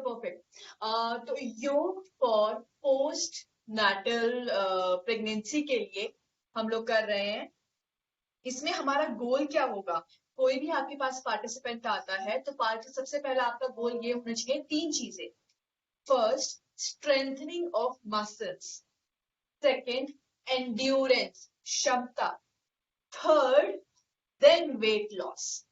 Perfect. तो योग for post natal pregnancy के लिए हम लोग कर रहे हैं। इसमें हमारा गोल क्या होगा? कोई भी आपके पास पार्टिसिपेंट आता है तो सबसे पहला आपका गोल ये होना चाहिए, 3 चीजें। First, strengthening of muscles. Second, endurance, क्षमता। Third, then weight loss.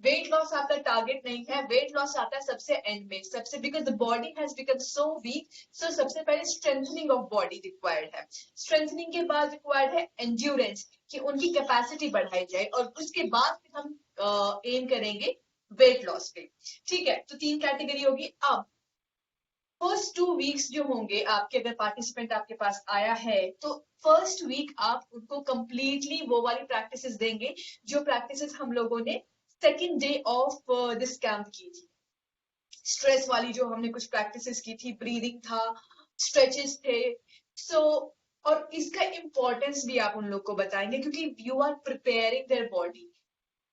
Weight loss आपका टारगेट नहीं है, वेट लॉस आता है सबसे एंड में, सबसे, because the body has become so weak. So सबसे पहले स्ट्रेंथनिंग ऑफ बॉडी रिक्वायर्ड है। स्ट्रेंथनिंग के बाद रिक्वायर्ड है एंड्योरेंस, कि उनकी कैपेसिटी बढ़ाई जाए, और उसके बाद फिर हम एम करेंगे वेट लॉस पे। ठीक है, तो 3 कैटेगरी होगी। अब फर्स्ट 2 वीक्स जो होंगे आपके, अगर पार्टिसिपेंट आपके पास आया है तो फर्स्ट वीक आप उनको कंप्लीटली वो वाली प्रैक्टिसेस देंगे जो प्रैक्टिसेस हम लोगों ने second day of this camp की थी। स्ट्रेस वाली जो हमने कुछ प्रैक्टिसेस की थी, ब्रीदिंग था, स्ट्रेचेस थे। सो और इसका इंपॉर्टेंस भी आप उन लोग को बताएंगे, क्योंकि you are preparing their body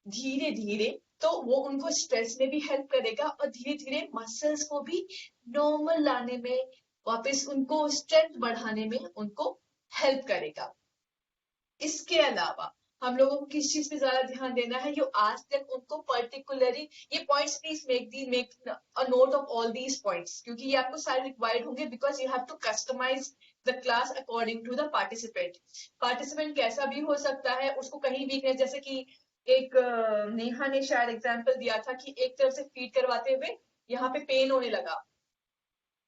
धीरे धीरे, तो वो उनको स्ट्रेस में भी हेल्प करेगा और धीरे धीरे मसल्स को भी नॉर्मल लाने में, वापस उनको स्ट्रेंथ बढ़ाने में उनको हेल्प करेगा। इसके अलावा हम लोगों को किस चीज पे ज्यादा ध्यान देना है, जो आज तक उनको पर्टिकुलरली ये points, please make a note of all these points, क्योंकि ये आपको सारे रिक्वायर्ड होंगे, because you have to customize the class according to the participant. Participant कैसा भी हो सकता है, उसको कहीं वीकनेस, जैसे कि एक नेहा ने शायद एग्जाम्पल दिया था कि एक तरफ से फीड करवाते हुए यहाँ पे पेन होने लगा,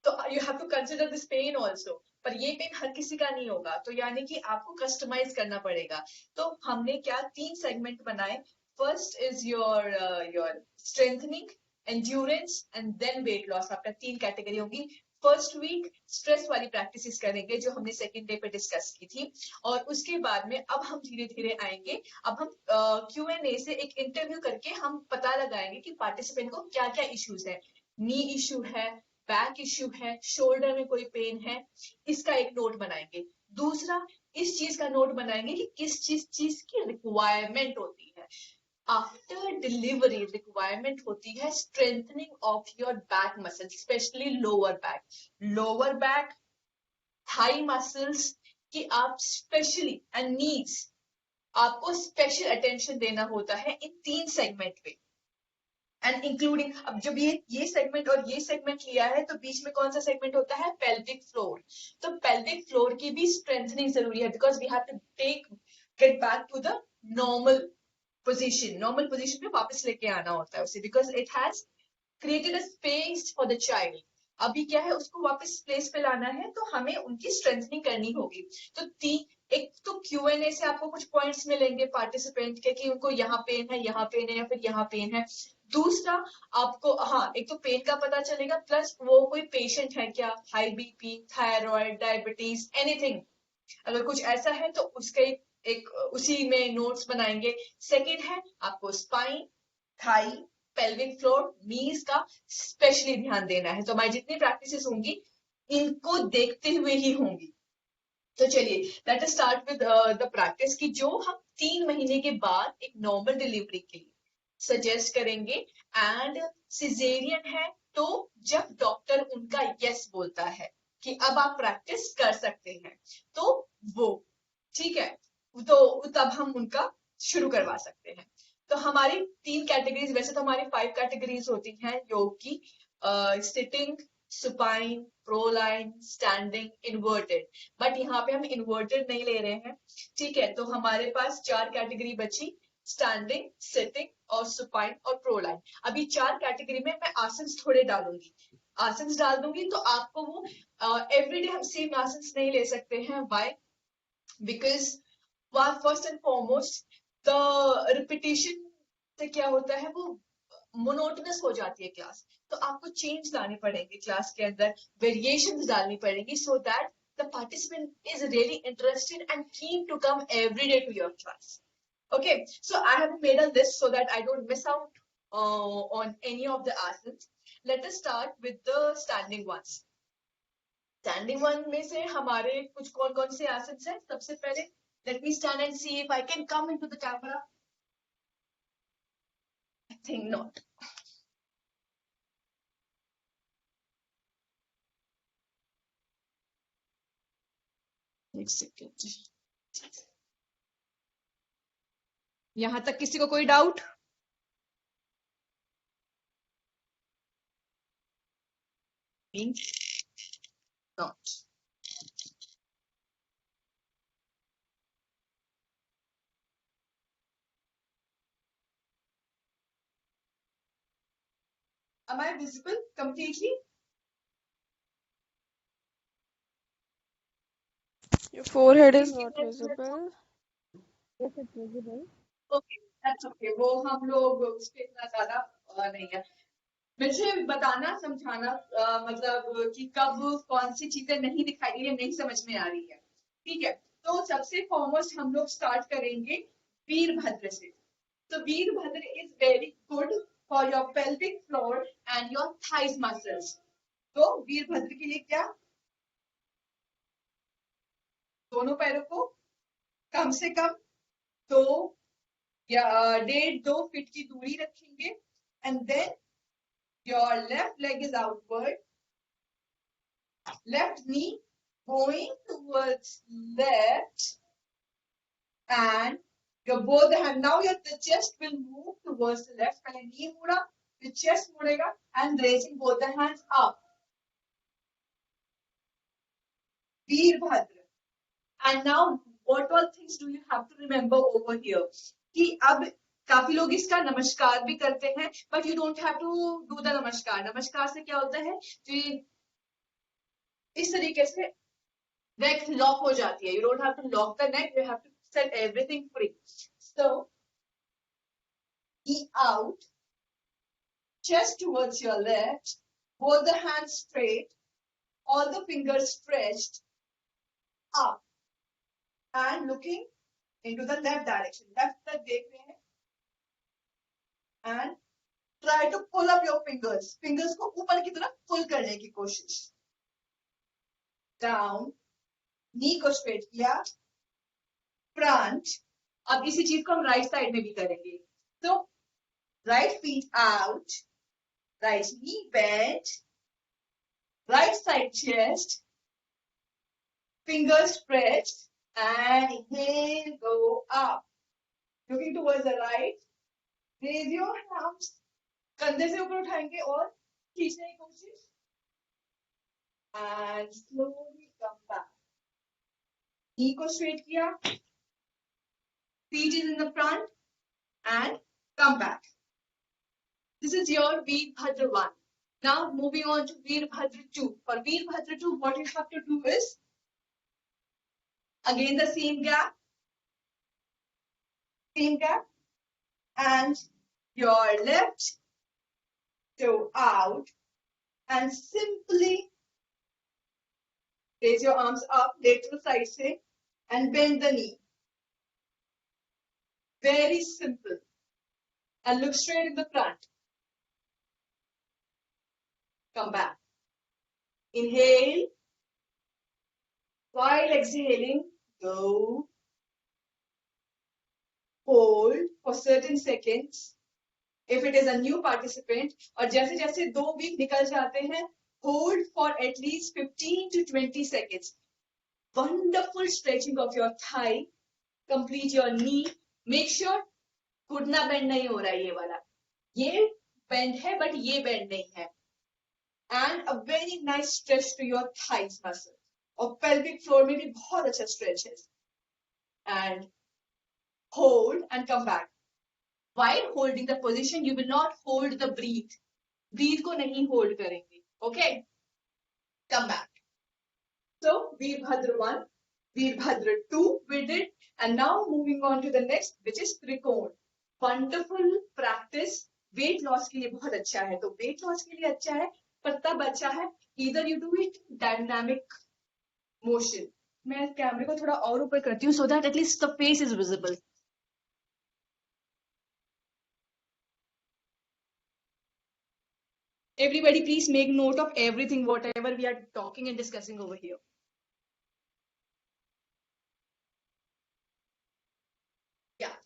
तो you have to consider this pain also. पर ये पेन हर किसी का नहीं होगा, तो यानी कि आपको कस्टमाइज करना पड़ेगा। तो हमने क्या 3 सेगमेंट बनाए। First is your strengthening, endurance and then weight loss. आपका 3 कैटेगरी होगी। फर्स्ट वीक स्ट्रेस वाली प्रैक्टिसेस करेंगे जो हमने सेकेंड डे पे डिस्कस की थी, और उसके बाद में अब हम धीरे धीरे आएंगे। अब हम Q&A से एक इंटरव्यू करके हम पता लगाएंगे कि पार्टिसिपेंट को क्या क्या इश्यूज है। नी इश्यू है, बैक इश्यू है, शोल्डर में कोई पेन है, इसका एक नोट बनाएंगे। दूसरा, इस चीज का नोट बनाएंगे कि किस चीज की रिक्वायरमेंट होती है। आफ्टर डिलीवरी रिक्वायरमेंट होती है strengthening of your back muscle, specially lower back, thigh muscles, कि आप स्पेशली, एंड नीड्स, आपको स्पेशल अटेंशन देना होता है इन 3 सेगमेंट पे। एंड इंक्लूडिंग, अब जब ये सेगमेंट और ये सेगमेंट लिया है तो बीच में कौन सा सेगमेंट होता है? Pelvic floor. तो पेल्विक फ्लोर की भी स्ट्रेंथनिंग जरूरी है, because we have to get back to the normal position में वापस लेके आना होता है उसे, because it has created a space for the child. अभी क्या है, उसको वापस प्लेस पे लाना है, तो हमें उनकी स्ट्रेंथनिंग करनी होगी। तो एक तो Q&A से आपको कुछ पॉइंट्स मिलेंगे पार्टिसिपेंट के, कि उनको यहाँ पेन है, यहाँ पेन है, या फिर यहाँ पेन है। दूसरा, आपको एक तो पेन का पता चलेगा, प्लस वो कोई पेशेंट है क्या, high BP, thyroid, diabetes, anything, अगर कुछ ऐसा है तो उसका एक उसी में नोट्स बनाएंगे। सेकेंड है, आपको स्पाइन, थाई, पेल्विक फ्लोर, नीज का स्पेशली ध्यान देना है। तो हमारी जितनी प्रैक्टिसेस होंगी इनको देखते हुए ही होंगी। तो चलिए, let us start with the practice, की जो हम 3 महीने के बाद एक नॉर्मल डिलीवरी के लिए सजेस्ट करेंगे। एंड सिजेरियन है तो जब डॉक्टर उनका यस बोलता है कि अब आप प्रैक्टिस कर सकते हैं, तो वो ठीक है, तो तब हम उनका शुरू करवा सकते हैं। तो हमारी 3 कैटेगरीज, वैसे तो हमारी 5 कैटेगरीज होती हैं योग की, sitting, supine, proline, standing, inverted, but यहाँ पे हम इन्वर्टेड नहीं ले रहे हैं। ठीक है, तो हमारे पास 4 कैटेगरी बची, स्टैंडिंग, सिटिंग और सुपाइन और प्रोलाइन। अभी 4 कैटेगरी में मैं आसन थोड़े डालूंगी, आसन डाल दूंगी, तो आपको वो एवरीडे हम सेम आसन नहीं ले सकते हैं। Why? Because first and foremost the repetition से क्या होता है, वो मोनोटोनस हो जाती है क्लास, तो आपको चेंज लानी पड़ेगी क्लास के अंदर, वेरिएशंस डालनी पड़ेगी, so that the participant is really interested and keen to come every day to your class. Okay, so I have made a list so that I don't miss out on any of the asanas. Let us start with the standing ones. Standing one में से हमारे कुछ कौन से आसन हैं? सबसे पहले let me stand and see if I can come into the camera. I think not. एक सेकेंड, यहां तक किसी को कोई doubt? Not. Am I visible completely? Your forehead is Please give not me a thumbs up. visible. Yes, it's visible. Okay, that's okay. वो हम लोग उस पे इतना ज्यादा नहीं है। मुझे बताना समझाना मतलब कि कब कौन सी चीजें नहीं दिखाई दे रही है, नहीं समझ में आ रही है। ठीक है, तो सबसे फॉरमोस्ट हम लोग स्टार्ट करेंगे वीरभद्र से। तो Virbhadra is very good for your pelvic floor and your thighs muscles. तो वीरभद्र के लिए क्या, दोनों पैरों को कम से कम 2 या 1.5-2 फीट की दूरी रखेंगे and then your left leg is outward, left knee going towards left, and your both hand, now your the chest will move towards the left. पहले knee मुड़ा, the chest मुड़ेगा and raising both the hands up. Veerbhadra. And now what all things do you have to remember over here? कि अब काफी लोग इसका नमस्कार भी करते हैं, but you don't have to do the नमस्कार. नमस्कार से क्या होता है कि इस तरीके से neck lock हो जाती है. You don't have to lock the neck, you have to set everything free. So knee out, chest towards your left, both the hands straight, all the fingers stretched up and looking into the left direction. Left तक देख रहे हैं and try to pull up your fingers. Fingers को ऊपर की तरफ pull करने की कोशिश. Down, knee को straight किया, front. अब इसी चीज को हम राइट साइड में भी करेंगे. तो right feet out, right knee bent, right side chest, fingers stretched, and inhale, go up. Looking towards the right, raise your arms, कंधे से ऊपर उठाएंगे और खींचने की कोशिश, and slowly come back. Knee को straight किया, feet is in the front, and come back. This is your Veerbhadra 1. Now moving on to Veerbhadra 2. For Veerbhadra 2, what you have to do is, again the same gap, and your left toe out, and simply raise your arms up, lateral side se, and bend the knee. Very simple. And look straight in the front. Come back. Inhale. While exhaling, go. Hold for certain seconds. If it is a new participant, और जैसे जैसे 2 week निकल जाते हैं, hold for at least 15 to 20 seconds. Wonderful stretching of your thigh. Complete your knee. Make sure घुटना bend नहीं हो रहा है, ये वाला. ये बेंड है बट ये बेंड नहीं है. And a very nice stretch to your thighs muscle. और pelvic floor में भी बहुत अच्छा stretch है. And hold and come back. While holding the position, you will not hold the breath. Breathe को नहीं hold करेंगे. Okay? Come back. So Veerbhadra 1, Veerbhadra 2 we did, and now moving on to the next, which is Trikon. Wonderful practice. Weight loss के लिए बहुत अच्छा है. तो weight loss के लिए अच्छा है, पर तब अच्छा है either you do it dynamic motion. मैं कैमरे को थोड़ा और ऊपर करती हूँ so that at least the face is visible. Everybody please make note of everything whatever we are talking and discussing over here. Yeah.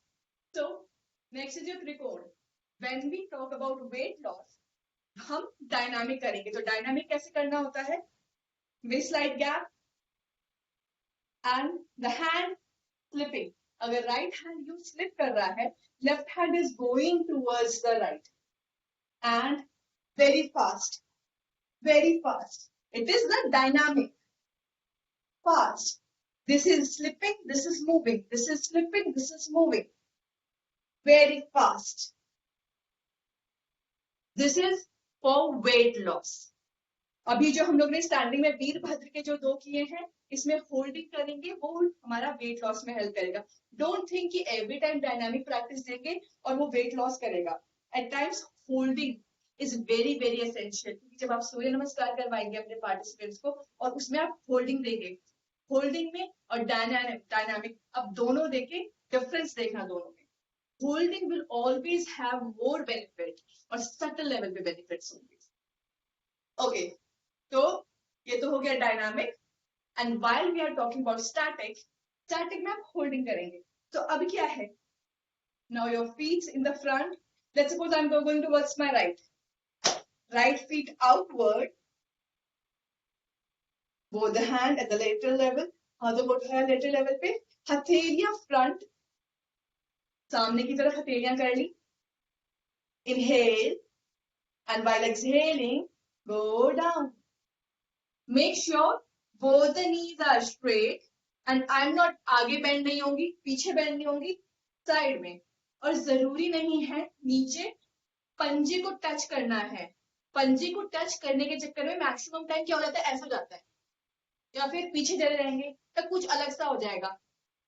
So next is your Trikon. When we talk about weight loss, हम dynamic करेंगे. तो dynamic कैसे करना होता है? Mid slide gap, and the hand slipping. अगर right hand you slip कर रहा है, left hand is going towards the right and very fast, very fast. It is the dynamic, fast. This is slipping, this is moving, this is slipping, this is moving. Very fast. This is for weight loss. अभी जो हम लोग ने standing में वीरभद्र के जो 2 किए हैं, इसमें होल्डिंग करेंगे, वो हमारा वेट लॉस में हेल्प करेगा. डोंट थिंक कि एवरी टाइम डायनामिक प्रैक्टिस देंगे और वो वेट लॉस करेगा. At times holding is very very essential. क्योंकि जब आप सूर्य नमस्कार करवाएंगे अपने पार्टिसिपेंट्स को और उसमें आप होल्डिंग देंगे, होल्डिंग में और डायनामिक अब दोनों देके डिफरेंस देखना दोनों में. Holding will always have more benefit और सटल लेवल पे बेनिफिट्स होंगे. ओके, तो ये तो हो गया dynamic. And while we are talking about static, static में आप होल्डिंग करेंगे. तो अब क्या है, now your feet in the front. Let's suppose I am going towards my right, right feet outward, both the hand at the lateral level, हाथों को उठाया लेटरल लेवल पे, हथेलियां फ्रंट, सामने की तरफ हथेलियां कर ली. Inhale and while exhaling go down. Make sure both the knees are straight and I'm not आगे बेंड नहीं होंगी, पीछे बेंड नहीं होंगी, साइड में. और जरूरी नहीं है नीचे पंजे को टच करना है. पंजे को टच करने के चक्कर में मैक्सिमम टाइम क्या हो जाता है, ऐसा हो जाता है या फिर पीछे चले रहेंगे तो कुछ अलग सा हो जाएगा.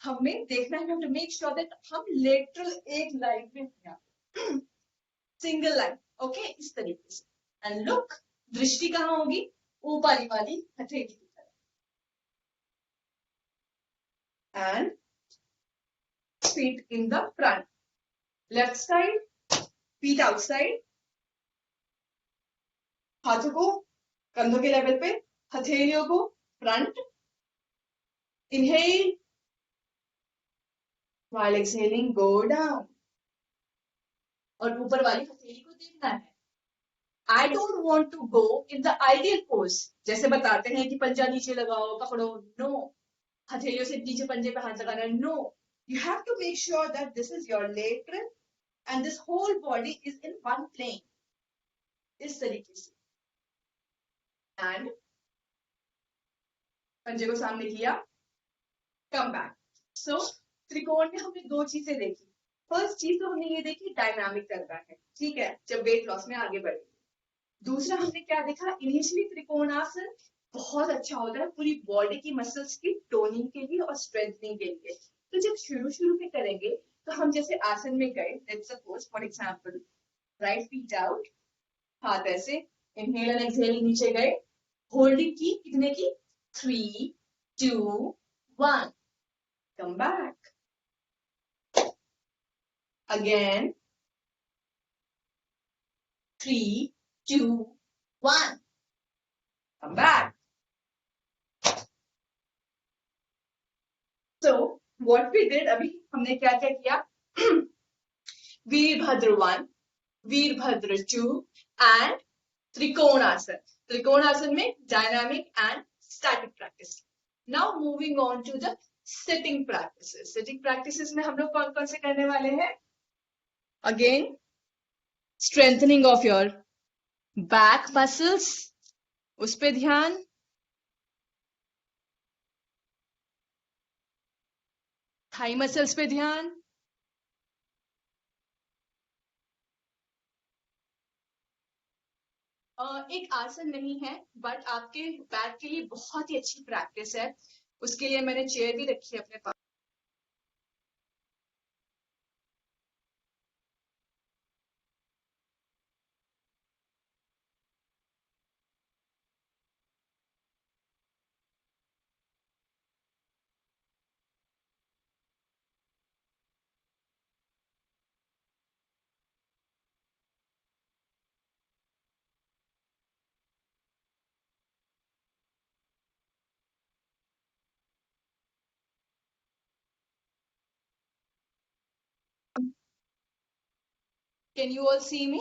हमें देखना है, टू मेक श्योर दैट हम लेटरल एक लाइन में हैं, सिंगल लाइन. ओके, इस तरीके से. एंड लुक, दृष्टि कहाँ होगी, ऊपरी वाली हथेली की तरफ. And feet in the front, left side, feet outside, हाथों को कंधों के लेवल पे, हथेलियों को front. Inhale while exhaling go down. और ऊपर वाली हथेली को देखना है. I don't want to go in the ideal pose. जैसे बताते हैं कि पंजा नीचे लगाओ, पकड़ो. No. हथेलियों से नीचे पंजे पे हाथ लगाना. No. You have to make sure that this is your lateral and this whole body is in one plane. इस तरीके से. And पंजे को सामने किया, come back. So त्रिकोण में हमने 2 चीजें देखी. फर्स्ट चीज तो हमने ये देखी, डायनामिक करना है, ठीक है, जब वेट लॉस में आगे बढ़े. दूसरा हमने क्या देखा, इनिशियली त्रिकोणासन बहुत अच्छा होता है पूरी बॉडी की मसल्स की टोनिंग के लिए और स्ट्रेंथनिंग के लिए. तो जब शुरू में करेंगे तो हम जैसे आसन में गए, let's suppose for example, right feet out, हाथ ऐसे, इनहेल एंड एक्सहेल, नीचे गए, होल्डिंग की, कितने की, 3 2 1, come back again, 3 2 1, come back. So what we did, अभी हमने क्या क्या किया, वीरभद्र 1, वीरभद्र 2 and त्रिकोणासन. त्रिकोणासन में dynamic and static practice. Now moving on to the sitting practices. Sitting practices में हम लोग कौन कौन से करने वाले हैं, again strengthening of your back muscles, उस पे ध्यान, थाई मसल्स पे ध्यान, एक आसन नहीं है बट आपके बैक के लिए बहुत ही अच्छी प्रैक्टिस है. उसके लिए मैंने चेयर भी रखी है अपने पास. Can you all see me?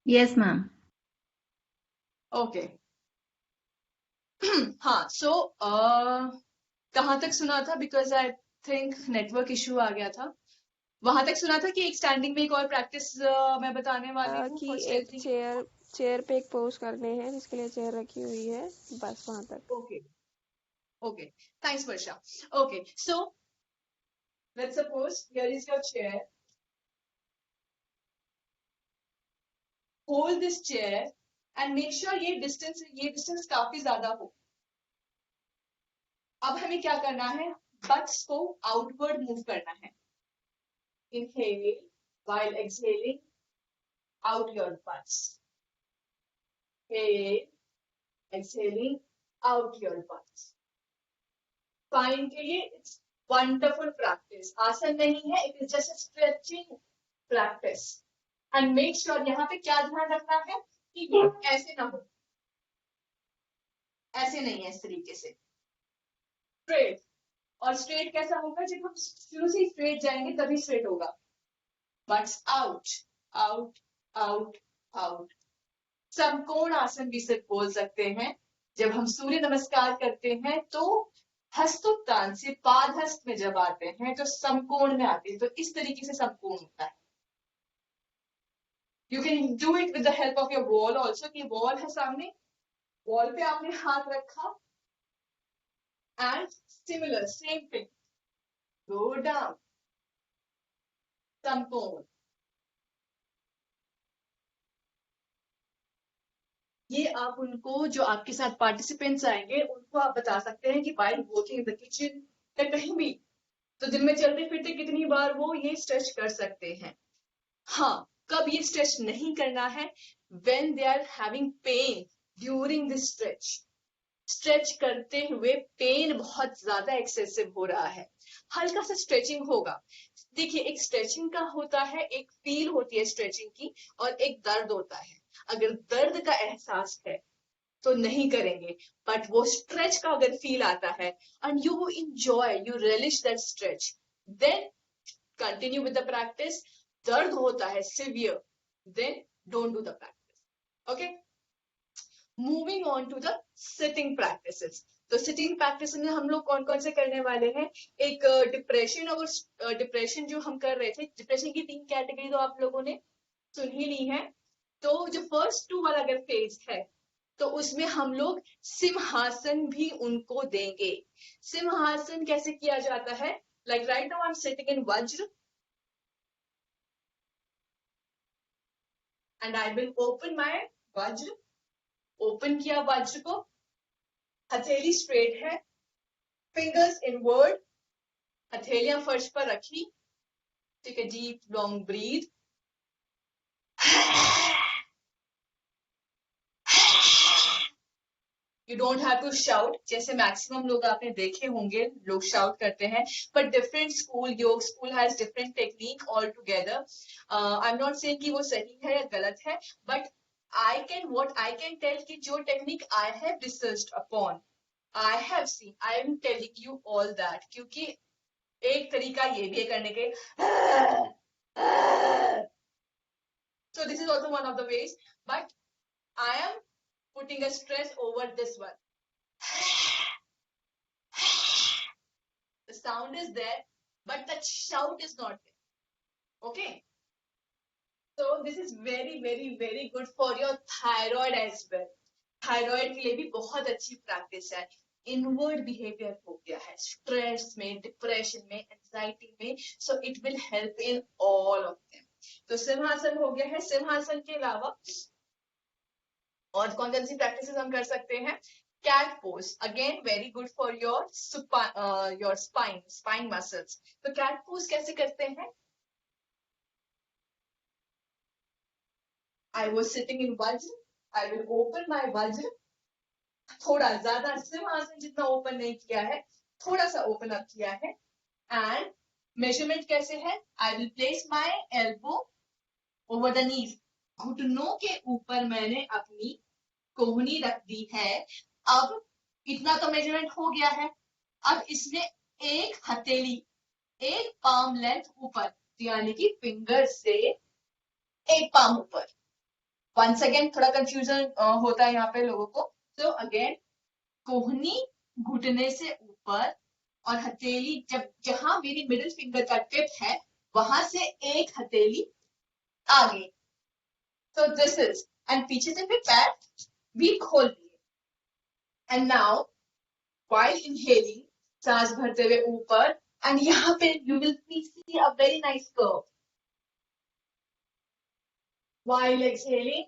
Yes, ma'am. Okay. हाँ, सो कहाँ तक सुना था? Because I think network issue आ गया था। वहां तक सुना था कि एक स्टैंडिंग में एक और प्रैक्टिस मैं बताने वाली हूँ कि फॉर एक स्ट्रेचनिंग। चेयर पे एक पोज करने हैं जिसके लिए चेयर रखी हुई है, बस वहां तक। Okay okay, thanks Varsha. Okay, so let's suppose here is your chair, hold this chair and make sure ये डिस्टेंस काफी ज्यादा हो। अब हमें क्या करना है? बट्स को आउटवर्ड मूव करना है। Inhale while exhaling out your butts. Inhale, exhaling out your butts. Spine के लिए it's wonderful practice. आसन नहीं है, it is just a stretching practice. And make sure यहाँ पे क्या ध्यान रखना है कि ये ऐसे ना हो, ऐसे नहीं है, इस तरीके से स्ट्रेट। और स्ट्रेट कैसा होगा? जब हम शुरू से स्ट्रेट जाएंगे तभी स्ट्रेट होगा। Butts out out out out. समकोण आसन भी सिर्फ बोल सकते हैं। जब हम सूर्य नमस्कार करते हैं तो हस्तोत्तान से पादहस्त में जब आते हैं तो समकोण में आते हैं, तो इस तरीके से समकोण होता है। You can do it with the help of your wall also, कि वॉल है सामने, वॉल पे आपने हाथ रखा and similar same thing, go down, समकोण। ये आप उनको, जो आपके साथ पार्टिसिपेंट्स आएंगे, उनको आप बता सकते हैं कि while working in the kitchen या कहीं भी, तो दिन में चलते फिरते कितनी बार वो ये स्ट्रेच कर सकते हैं। हाँ, कब ये स्ट्रेच नहीं करना है? when they are having pain during this stretch. Stretch करते हुए पेन बहुत ज्यादा एक्सेसिव हो रहा है, हल्का सा स्ट्रेचिंग होगा। देखिए, एक स्ट्रेचिंग का होता है, एक फील होती है स्ट्रेचिंग की, और एक दर्द होता है। अगर दर्द का एहसास है तो नहीं करेंगे, बट वो स्ट्रेच का अगर फील आता है and you enjoy, you relish that stretch, then continue with the practice. दर्द होता है severe, then don't do the practice. Okay, moving on to the sitting practices. तो सिटिंग प्रैक्टिस में हम लोग कौन कौन से करने वाले हैं? एक डिप्रेशन, और डिप्रेशन जो हम कर रहे थे, डिप्रेशन की 3 कैटेगरी तो आप लोगों ने सुन ही ली है। तो जो फर्स्ट 2 वाला अगर फेज है तो उसमें हम लोग सिंहासन भी उनको देंगे। सिंहासन कैसे किया जाता है? Like right now I am sitting in vajra and I will open my vajra. Open किया वज्र को, हथेली स्ट्रेट है, फिंगर्स इनवर्ड, हथेलियां फर्श पर रखी। ठीक है, deep long breath. You don't have to shout, जैसे मैक्सिमम लोग आपने देखे होंगे लोग शाउट करते हैं, but different school, yoga school has different technique altogether. I am not saying कि वो सही है या गलत है, but what I can tell कि जो technique I have researched upon, I have seen, I am telling you all that, क्योंकि एक तरीका ये भी है करने के। So this is also one of the ways, but I am putting a stress over this one. The sound is there, but the shout is not there. Okay. So this is very very very good for your thyroid as well. Thyroid के लिए भी बहुत अच्छी practice है। Inward behaviour हो गया है stress में, डिप्रेशन में, एंजाइटी में, so it will help in all of them. तो सिंहासन हो गया है। सिंहासन के अलावा और कौन कौन सी प्रैक्टिसेस हम कर सकते हैं? Cat pose, again very good for your spine muscles. तो कैट पोज कैसे करते हैं? आई वॉज सिटिंग इन वज्र, आई विल ओपन माई वज्र, थोड़ा ज्यादा सिंहासन जितना ओपन नहीं किया है, थोड़ा सा ओपन अप किया है। एंड मेजरमेंट कैसे है? I will place my elbow over the knees, घुटनों के ऊपर मैंने अपनी कोहनी रख दी है। अब इतना तो मेजरमेंट हो गया है। अब इसमें एक हथेली, एक पाम लेंथ ऊपर, यानी कि फिंगर से एक पाम ऊपर। वंस अगेन थोड़ा कंफ्यूजन होता है यहाँ पे लोगों को। सो अगेन कोहनी घुटने से ऊपर और हथेली जब जहां मेरी मिडिल फिंगर का टिप है वहां से एक हथेली आगे. So this is and पीछे से फिर पैर भी खोल दिए. And now while inhaling सांस भरते हुए ऊपर and यहाँ पे you will see a very nice curve. While exhaling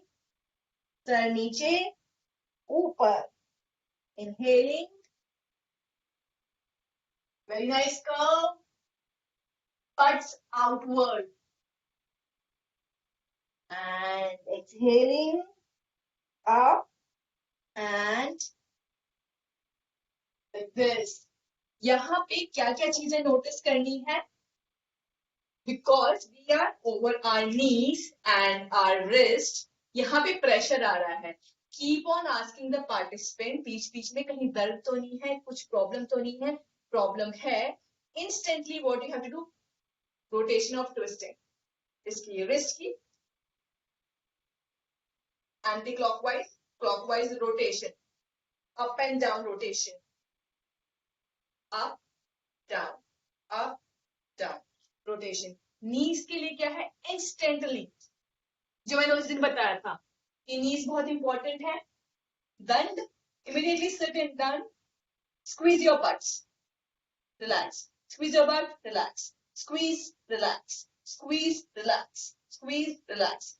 sir नीचे ऊपर. Inhaling very nice curve. Butts outward. And exhaling up and like this. यहाँ पे क्या क्या चीजें नोटिस करनी है? Because we are over our knees and our wrist, यहाँ पे प्रेशर आ रहा है. Keep on asking the participant, बीच बीच में कहीं दर्द तो नहीं है, कुछ प्रॉब्लम तो नहीं है. प्रॉब्लम है, instantly what you have to do? Rotation of twisting. इसकी wrist की anti-clockwise, clockwise rotation, up and down rotation, up, down, rotation. Knees के लिए क्या है? Instantly. जो मैंने उस दिन बताया था कि knees बहुत important है. दंड, immediately sit in dand, squeeze your butts, relax, squeeze your butt, relax, squeeze, relax, squeeze, relax, squeeze, relax.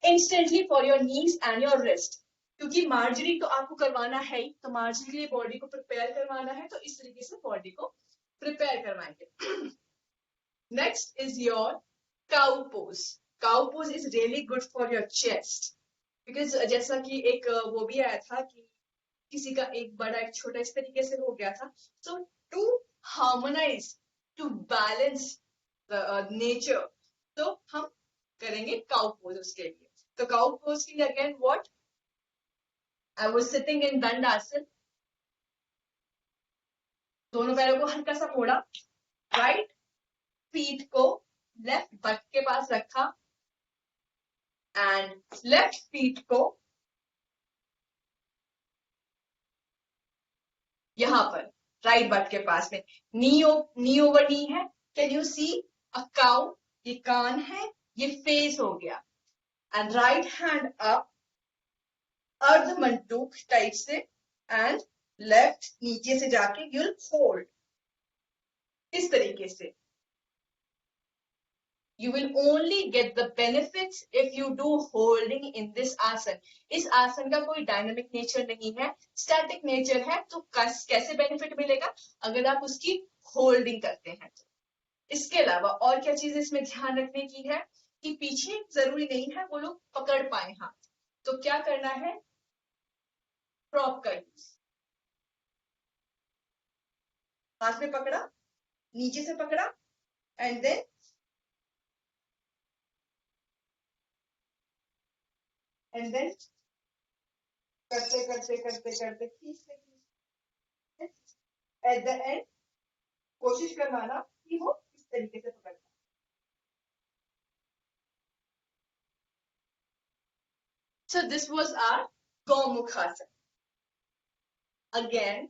Instantly for your knees and your wrist. क्योंकि मार्जरी तो आपको करवाना है ही, तो मार्जरी के लिए बॉडी को प्रिपेयर करवाना है, तो इस तरीके से बॉडी को प्रिपेयर करवाएंगे. Next is your cow pose. Cow pose is really good for your chest, because जैसा कि एक वो भी आया था कि किसी का एक बड़ा एक छोटा इस तरीके से हो गया था. So to harmonise, to balance nature, तो हम करेंगे काउ पोज उसके लिए. तो काउ पोज के लिए again what? I was sitting in दंडासन. दोनों पैरों को हल्का सा मोड़ा, राइट फीट को लेफ्ट बट के पास रखा एंड लेफ्ट फीट को यहां पर राइट बट के पास में. नी ओवर नी है. Can you see a cow? ये कान है, ये फेस हो गया. एंड राइट हैंड अप अर्ध मंडूक टाइप से एंड लेफ्ट नीचे से जाके यूल फोल्ड इस तरीके से. You will only get the benefits if you do holding in this आसन. इस आसन का कोई डायनामिक नेचर नहीं है, स्टैटिक नेचर है. तो कैसे बेनिफिट मिलेगा? अगर आप उसकी होल्डिंग करते हैं तो. इसके अलावा और क्या चीज इसमें ध्यान रखने की है कि पीछे जरूरी नहीं है वो लोग पकड़ पाए हाथ. तो क्या करना है? प्रॉप का यूज. हाथ में पकड़ा, नीचे से पकड़ा एंड देन करते करते करते करते खींचते एट द एंड कोशिश करवाना कि वो इस तरीके से पकड़ना. So this was our Gomukhasana. Again,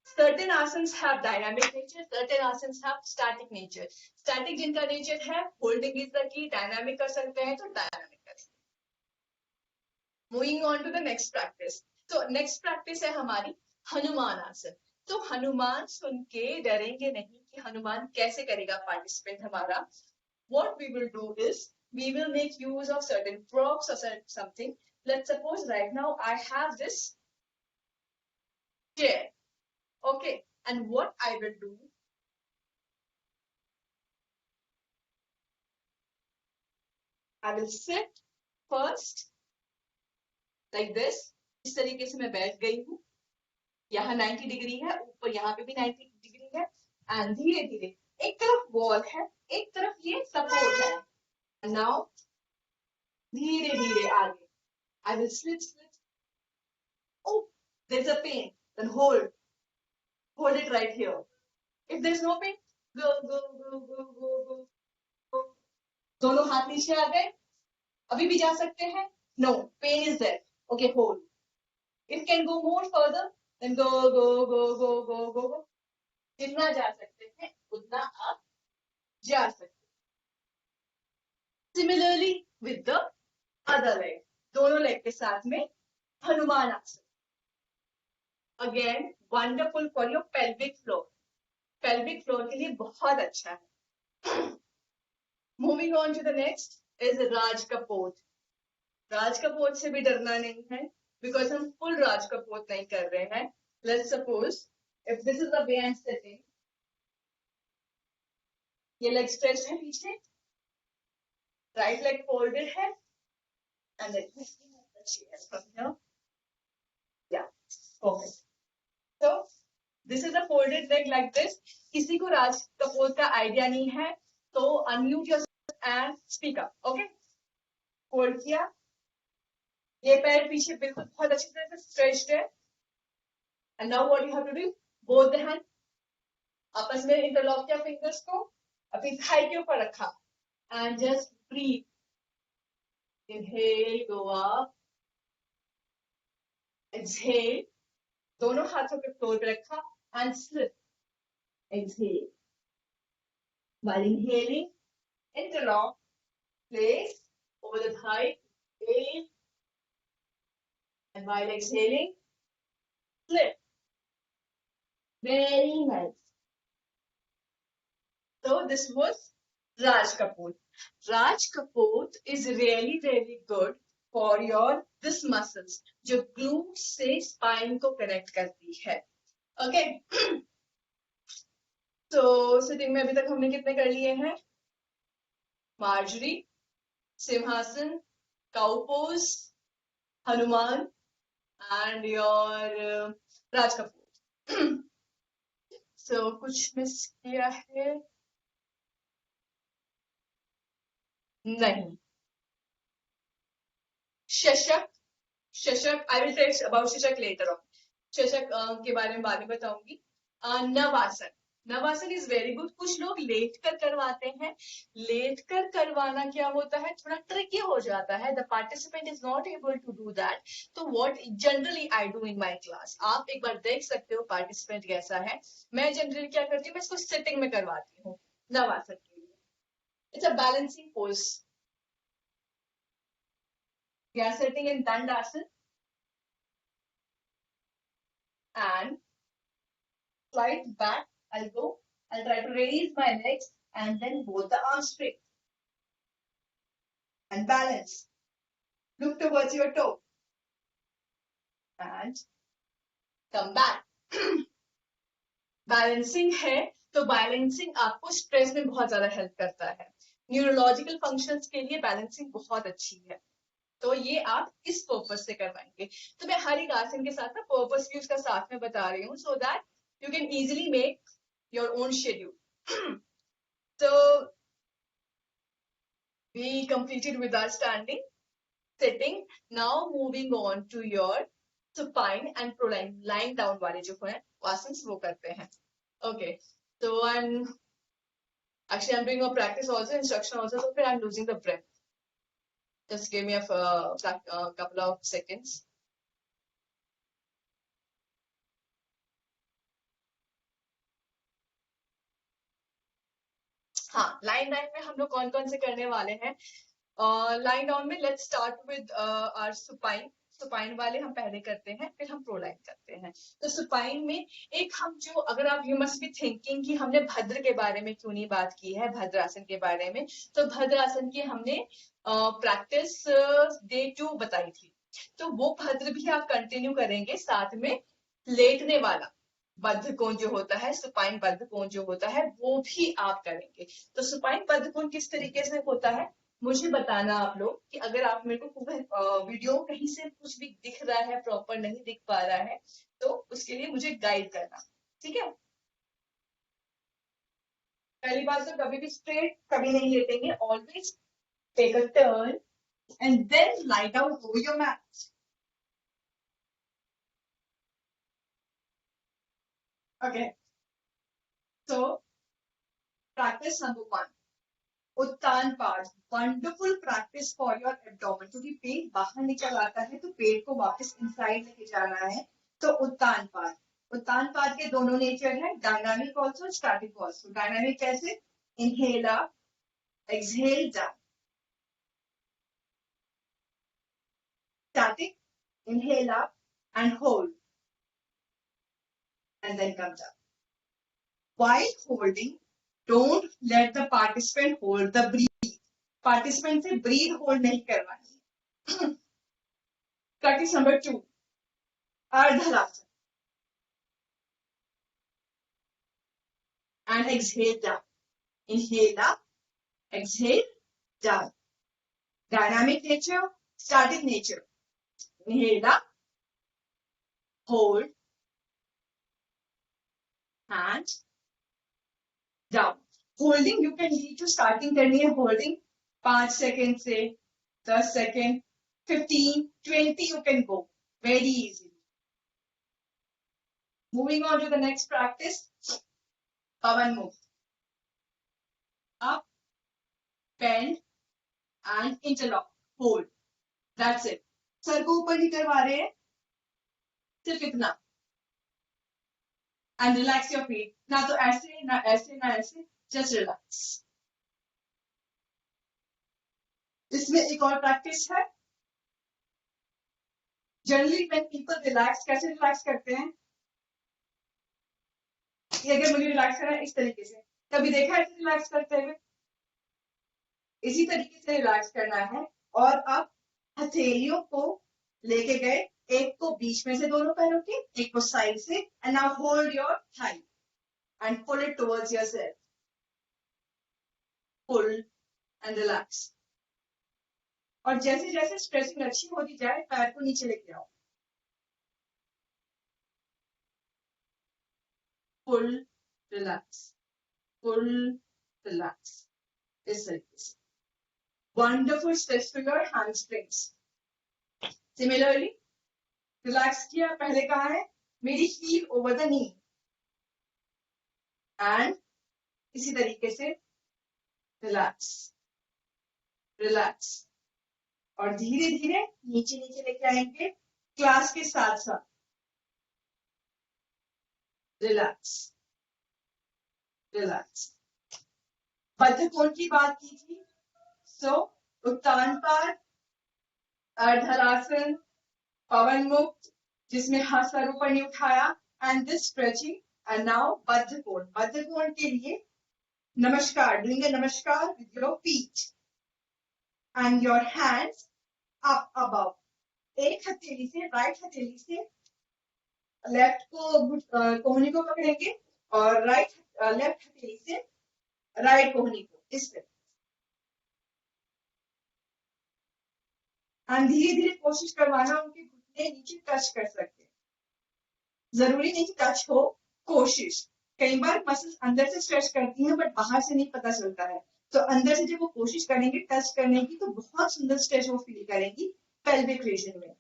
certain asanas have dynamic nature, certain asanas have static nature. Static जिनका nature है holding is the key, dynamic कर सकते हैं तो dynamic कर सकते हैं. Moving on to the next practice. So next practice है हमारी हनुमान आसन. तो हनुमान सुन के डरेंगे नहीं कि हनुमान कैसे करेगा participant हमारा. What we will do is we will make use of certain props or something. Let's suppose right now I have this chair. Okay, and what I will do, I will sit first like this. इस तरीके से मैं बैठ गई हूँ. यहाँ 90 degree है, ऊपर यहाँ पे भी 90 डिग्री है एंड धीरे धीरे एक तरफ वॉल है, एक तरफ ये सपोर्ट है. नाउ धीरे धीरे आगे. I will slip. Oh, there's a pain. Then hold it right here. If there's no pain, go. दोनों हाथ नीचे आ गए. अभी भी जा सकते हैं. No, pain is there. Okay, hold. It can go more further. then go. जितना जा सकते हैं उतना आप जा सकते हैं. Similarly with the other leg, दोनों लेग के साथ में हनुमान आसन. Again wonderful for your pelvic floor. Pelvic floor के लिए बहुत अच्छा है. Moving on to the next is राज कपोत. राज कपोत से भी डरना नहीं है because हम full राज कपोत नहीं कर रहे हैं. Let's suppose if this is the way I'm sitting, ये leg stretched है पीछे, right leg folded है, and then from here, yeah, perfect. So this is a folded leg like this. किसी को राज कपोत का आइडिया नहीं है तो unmute yourself and speak up, okay? Fold किया, ये पैर पीछे बिल्कुल बहुत अच्छी तरह से स्ट्रेच्ड है. And now what you have to do, both the hand आपस में इंटरलॉक किया, फिंगर्स को अपनी थाई के ऊपर रखा and just breath. Inhale, go up, exhale, दोनों हाथों पे फ्लोर पे रखा and slip. Exhale, while inhaling, interlock, place over the thigh, inhale, and while exhaling, slip. Very nice. So this was Raj Kapoor. Raj Kapoor is really good for your this muscles जो glutes से spine को connect करती है. Okay. So sitting में अभी तक हमने कितने कर लिए हैं? Marjorie, Simhasana, cow pose, Hanuman and your Raj Kapoor. So कुछ मिस किया है? नहीं. Shashak I will tell about Shashak later on. Shashak के बारे में बाद में बताऊंगी. Navasan is very good. कुछ लोग लेट कर करवाते हैं. लेट कर करवाना क्या होता है, थोड़ा ट्रिकी हो जाता है. The participant is not able to do that. तो what generally I do in my class, आप एक बार देख सकते हो पार्टिसिपेंट कैसा है. मैं जनरली क्या करती हूँ, मैं इसको सिटिंग में करवाती हूँ नवासन के लिए. It's a balancing pose. We are sitting in Dandasana and slide back. I'll try to raise my legs and then both the arms straight. And balance. Look towards your toe. And come back. Balancing है तो balancing आपको stress में बहुत ज्यादा help करता है. Neurological functions के लिए बैलेंसिंग बहुत अच्छी है. तो ये आप इस पर्पस से करवाएंगे. तो मैं हर एक आसन के साथ ना पर्पस भी उसका साथ में बता रही हूँ so that you can easily make your own schedule. So we completed with our standing, sitting. Now moving on to your supine and proline, lying down वाले जो है आसन वो करते हैं. Okay, so I'm doing a practice also, instruction also, so फिर I'm losing the breath. Just give me a couple of seconds. हाँ, line down में हम लोग कौन कौन से करने वाले हैं. लाइन डाउन में let's start with our supine. Supine वाले हम पहले करते हैं, फिर हम प्रोलाइन करते हैं. तो सुपाइन में एक हम जो, अगर आप यू मस्ट बी थिंकिंग कि हमने भद्र के बारे में क्यों नहीं बात की है, भद्रासन के बारे में. तो भद्रासन की हमने प्रैक्टिस डे 2 बताई थी. तो वो भद्र भी आप कंटिन्यू करेंगे. साथ में लेटने वाला बद्ध कोण जो होता है, सुपाइन बद्ध कोण जो होता है, वो भी आप करेंगे. तो सुपाइन बद्ध कोण किस तरीके से होता है मुझे बताना आप लोग, कि अगर आप मेरे को वीडियो कहीं से कुछ भी दिख रहा है, प्रॉपर नहीं दिख पा रहा है, तो उसके लिए मुझे गाइड करना. ठीक है. पहली बात तो कभी भी स्ट्रेट कभी नहीं लेटेंगे. Always take a turn and then lie down over your mat. Okay. So practice number 1, उत्तान पाठ. Wonderful practice for your abdomen. क्योंकि पेट बाहर निकल आता है तो पेट को वापस इनसाइड लेके जाना है. तो उत्तान पाद के दोनों नेचर है, dynamic also, static also. Dynamic कैसे? Inhale up, exhale down. Static, inhale up and hold and then come down. While holding, don't let the participant hold the breathe. Participant से breathe hold नहीं करवानी। Practice number 2, Ardharasan and exhale down. Inhale up, exhale down. Dynamic nature, static nature. Inhale up, hold, and down. Holding you can lead to starting करनी है holding 5 second से 10 second, 15, 20 you can go very easily. Moving on to the next practice, Pavan move. Up, bend and interlock. Hold. That's it. Sir को ऊपर नहीं करवा रहे हैं, सिर्फ इतना. And relax your feet. ना तो ऐसे ना ऐसे ना ऐसे, just relax. इसमें एक और प्रैक्टिस है. Generally when people relax, कैसे रिलैक्स करते हैं? ये अगर मुझे रिलैक्स करना है इस तरीके से, कभी देखा है रिलैक्स करते हुए? इसी तरीके से रिलैक्स करना है. और अब हथेलियों को लेके गए, एक को बीच में से दोनों पैरों के, एक को साइड से, and now hold your thigh and pull it towards yourself. Pull and relax. और जैसे जैसे स्ट्रेचिंग अच्छी होती जाए, पैर को नीचे लेके आओ. पुल रिलैक्स, पुल रिलैक्स, इस तरीके से. Wonderful stretch to your hamstrings. Similarly, relax किया, पहले कहा है मेरी heel over the knee, and इसी तरीके से relax, relax, और धीरे धीरे नीचे नीचे लेके आएंगे क्लास के साथ साथ. Relax, relax. बद्धकोण की बात की थी. So, उत्तान पाद, अर्धरासन, पवन मुक्त, जिसमें हाथ सर ऊपर नहीं उठाया, and this stretching, and now बद्धकोण. बद्धकोण के लिए नमस्कार, doing a नमस्कार with your feet and your hands up above. एक हथेली से, राइट हथेली से लेफ्ट को कोहनी को पकड़ेंगे, और लेफ्ट हथेली से राइट कोहनी को, इस तरह. और धीरे धीरे कोशिश करवाना उनके घुटने नीचे टच कर सकते हैं. जरूरी नहीं कि टच हो, कोशिश. कई बार मसल्स अंदर से स्ट्रेच करती हैं, बट बाहर से नहीं पता चलता है. तो अंदर से जब वो कोशिश करेंगे टच करने की, तो बहुत सुंदर स्ट्रेच वो फील करेंगी पेल्विक रीजन में,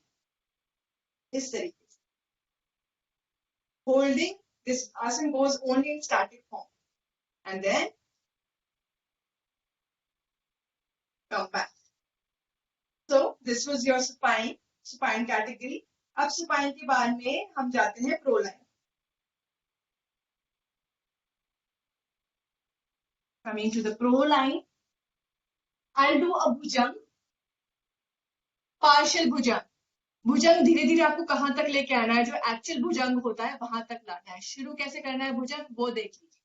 इस तरीके से. Holding this asana goes only in static form, and then come back. So this was your supine category. अब supine के बाद में हम जाते हैं pro line. Coming to the pro line, I'll do a bhujang, partial bhujang. भुजंग धीरे धीरे आपको कहां तक लेके आना है, जो एक्चुअल भुजंग होता है वहां तक लाना है. शुरू कैसे करना है भुजंग, वो देख लीजिए.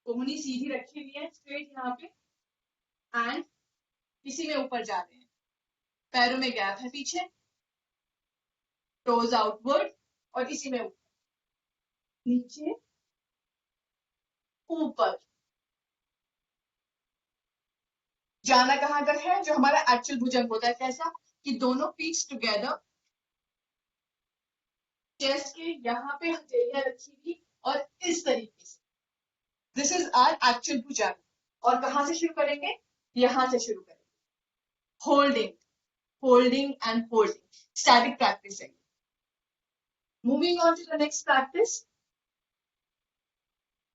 कोहनी सीधी रखी हुई है, स्ट्रेट यहाँ पे, एंड इसी में ऊपर जा रहे हैं. पैरों में गैप है पीछे, टोज आउटवर्ड, और इसी में ऊपर, नीचे, ऊपर. जाना कहां तक है, जो हमारा एक्चुअल भुजंग होता है. कैसा कि दोनों फीट्स टुगेदर, चेस्ट के यहाँ पे हथेलियां रखी हुई, और इस तरीके से. दिस इज आवर एक्चुअल भुजंग. और कहां से शुरू करेंगे, यहां से शुरू करेंगे. Holding, holding and holding. Static practicing. Moving on to the next practice.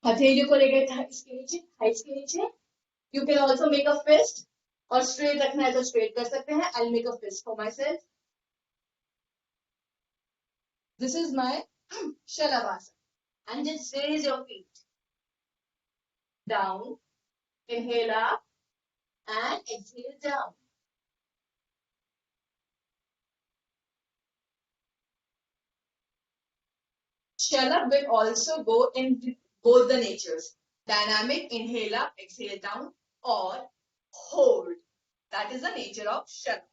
हथेलियों को लेकर थाइस के नीचे, थाइस के नीचे. You can also make a fist, और straight रखना है तो straight कर सकते हैं. I'll make a fist for myself. This is my Shalabhasana. And just raise your feet down, inhale up and exhale down. Shalabh will also go in both the natures. Dynamic, inhale up, exhale down, or hold. That is the nature of Shalabh.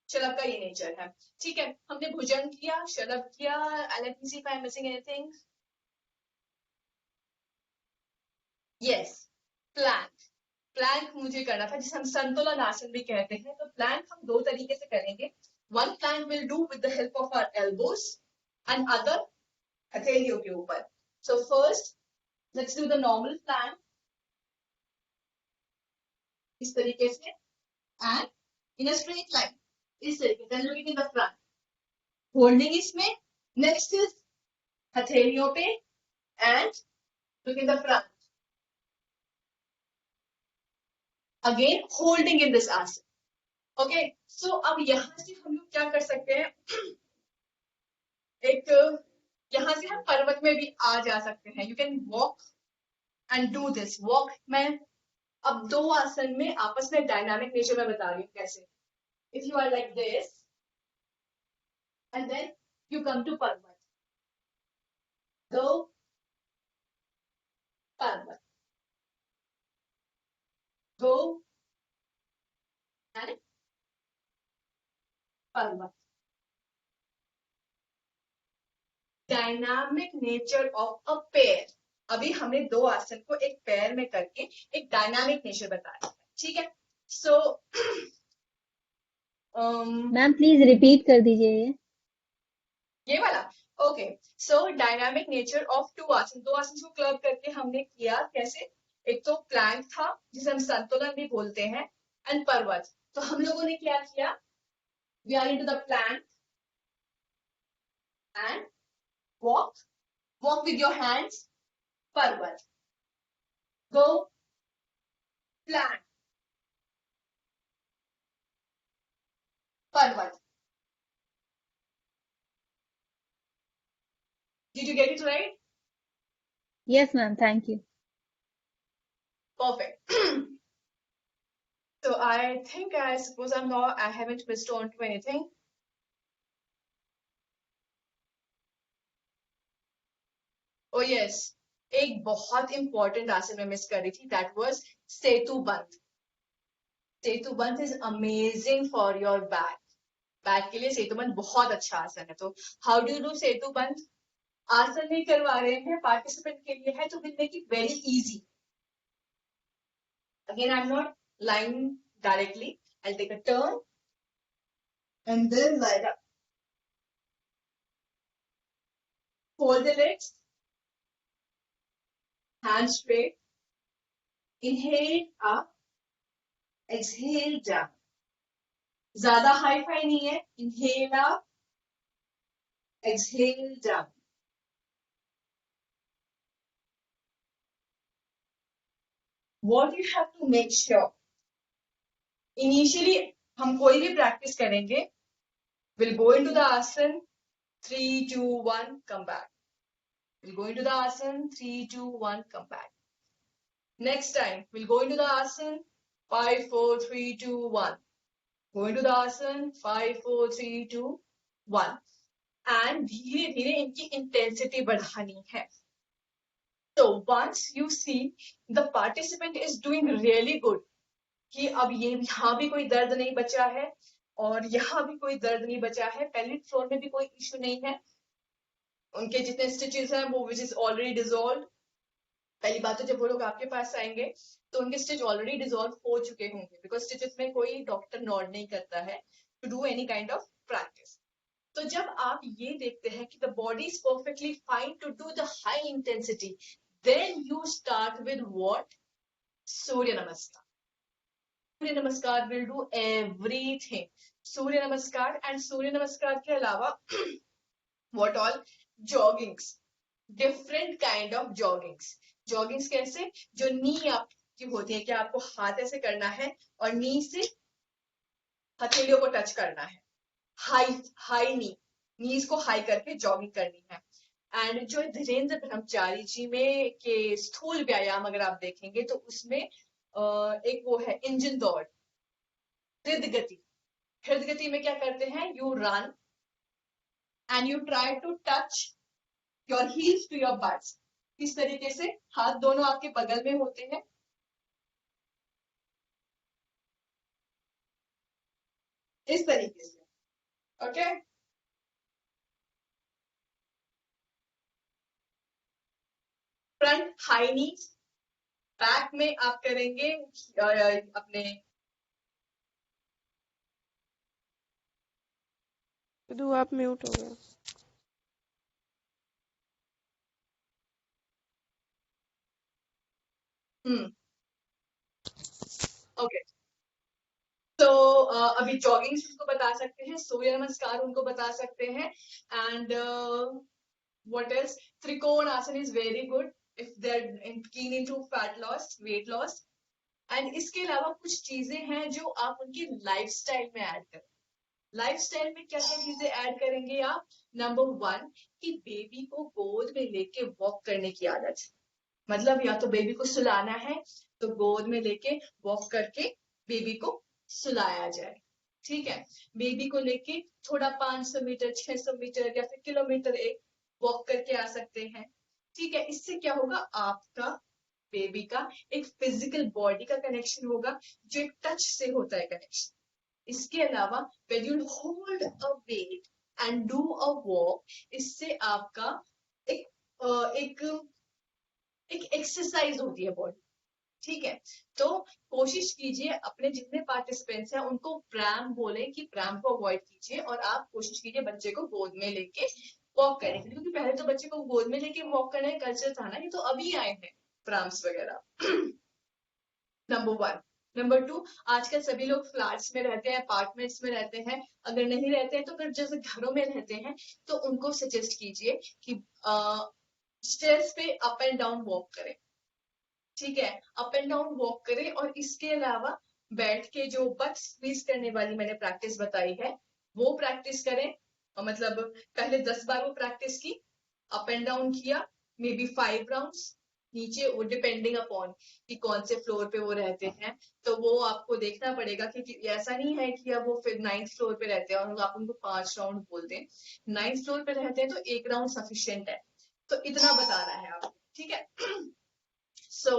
शलभ का ये nature है. ठीक है, हमने भुजंग किया, शलभ किया. Let me see if I am missing anything. Yes, plank. Plank मुझे करना था, जिसे हम संतुलन आसन भी कहते हैं. तो प्लैंक हम दो तरीके से करेंगे. One plank will do with the help of our elbows and other हथेलियों के ऊपर. So first let's do the normal plank इस तरीके से and in a straight line इस तरीके से, looking in the front, holding इसमें. नेक्स्ट इज हथेलियों पे and look in the front, again holding in this asana. Okay, so अब यहां से हम लोग क्या कर सकते हैं, एक यहां से हम पर्वत में भी आ जा सकते हैं. You can walk and do this walk. मैं अब दो आसन में आपस में डायनामिक नेचर में बता रही हूँ कैसे. If you are like this and then you come to parvat, go parvat, go and parvat. Dynamic nature of a pair. अभी हमने दो आसन को एक पैर में करके एक डायनामिक नेचर बताया. ठीक है, सो मैम प्लीज रिपीट कर दीजिए ये वाला. Okay, so dynamic nature of two asana. दो आसन को क्लब करके हमने किया कैसे. एक तो प्लैंक था जिसे हम संतुलन भी बोलते हैं, एंड पर्वत. तो हम लोगों ने क्या किया, we are into the plank and walk with your hands, parvat, go plank, parvat. Did you get it right? Yes ma'am, thank you. Perfect. So I think, I suppose I haven't missed on to anything. Oh yes, एक बहुत important आसन में miss कर रही थी, that was Setubandh. Setubandh is amazing for your back. Back के लिए सेतुबंध बहुत अच्छा आसन है. तो how do you do Setubandh. Asana नहीं करवा रहे हैं, पार्टिसिपेंट के लिए है, तो will make it very easy. Again I am not lying directly. I'll take a turn and then lie up. Fold the legs, hands straight. Inhale up, exhale down. ज्यादा hi fi नहीं है. Inhale up, exhale down. What you have to make sure, initially हम कोई भी practice करेंगे, we'll go into the asan, 3 2 1 come back. We'll go into the asan, 3 2 1 come back. Next time we'll go into the asan, 5 4 3 2 1. Go into the asan, 5 4 3 2 1. And धीरे धीरे इनकी intensity बढ़ानी है. So once you see the participant is doing really good, कि अब ये यहाँ भी कोई दर्द नहीं बचा है और यहाँ भी कोई दर्द नहीं बचा है, पेल्विक फ्लोर में भी कोई इशू नहीं है, उनके जितने स्टिचेस हैं वो विच इज ऑलरेडी डिसॉल्व. पहली बात तो जब वो लोग आपके पास आएंगे तो उनके स्टिच ऑलरेडी डिसॉल्व हो चुके होंगे, बिकॉज स्टिचेस में कोई डॉक्टर नॉड नहीं करता है to do any kind of practice. तो जब आप ये देखते हैं कि the body is perfectly fine to do the high intensity, then you start with what, Surya Namaskar. Surya नमस्कार विल डू एवरीथिंग. सूर्य नमस्कार एंड सूर्य नमस्कार के अलावा what all, joggings, different kind of joggings. Joggings कैसे, जो नी अप की होती है, कि आपको हाथ ऐसे करना है और नी से हथेलियों को टच करना है, हाई नी. नीज को हाई करके जॉगिंग करनी है। एंड जो धीरेन्द्र ब्रह्मचारी जी में के स्थूल व्यायाम अगर आप देखेंगे तो उसमें एक वो है इंजन दौड़, हृद गति। हृद गति में क्या करते हैं, you run and you try to touch your heels to your butts. इस तरीके से हाथ दोनों आपके बगल में होते हैं, इस तरीके से। ओके, फ्रंट हाई नीज, बैक में आप करेंगे अपने सिद्धू आप म्यूट हो गया। ओके। तो अभी जॉगिंग उनको बता सकते हैं, सूर्य नमस्कार उनको बता सकते हैं। And what else, trikona asana is very good if they are keen into fat loss, weight loss. And इसके अलावा कुछ चीजें हैं जो आप उनकी लाइफस्टाइल में ऐड करें। लाइफस्टाइल में क्या क्या चीजें ऐड करेंगे आप? नंबर 1 कि बेबी को गोद में लेके वॉक करने की आदत है। मतलब या तो बेबी को सुलाना है तो गोद में लेके वॉक करके बेबी को सुलाया जाए। ठीक है, बेबी को लेके थोड़ा 500 मीटर 600 मीटर या फिर किलोमीटर एक वॉक करके आ सकते हैं। ठीक है, इससे क्या होगा, आपका बेबी का एक फिजिकल बॉडी का कनेक्शन होगा, जो एक टच से होता है कनेक्शन। इसके अलावा when you hold a weight and do a walk, इससे आपका एक एक एक एक्सरसाइज होती है बॉडी। ठीक है, तो कोशिश कीजिए अपने जितने पार्टिसिपेंट्स हैं उनको प्रैम बोले कि प्रैम को अवॉइड कीजिए, और आप कोशिश कीजिए बच्चे को गोद में लेके वॉक करने के लिए, क्योंकि पहले तो बच्चे को गोद में लेके वॉक करने का कल्चर था ना, ये तो अभी आए हैं प्रैम्स वगैरह। नंबर 1। नंबर 2, आजकल सभी लोग फ्लैट्स में रहते हैं, अपार्टमेंट्स में रहते हैं। अगर नहीं रहते हैं तो फिर जैसे घरों में रहते हैं तो उनको सजेस्ट कीजिए कि स्टेयर्स पे अप एंड डाउन वॉक करें। ठीक है, अप एंड डाउन वॉक करें। और इसके अलावा बैठ के जो बट स्क्वीज करने वाली मैंने प्रैक्टिस बताई है वो प्रैक्टिस करें। मतलब पहले 10 बार वो प्रैक्टिस की, अप एंड डाउन किया, मे बी 5 राउंड्स, नीचे वो डिपेंडिंग अपॉन कि कौन से फ्लोर पे वो रहते हैं। तो वो आपको देखना पड़ेगा कि ऐसा नहीं है कि अब वो फिर 9th फ्लोर पे रहते हैं और आप उनको 5 राउंड बोलते हैं। 9th फ्लोर पे रहते हैं तो 1 राउंड सफिशियंट है। तो इतना बताना है आपको। ठीक है, सो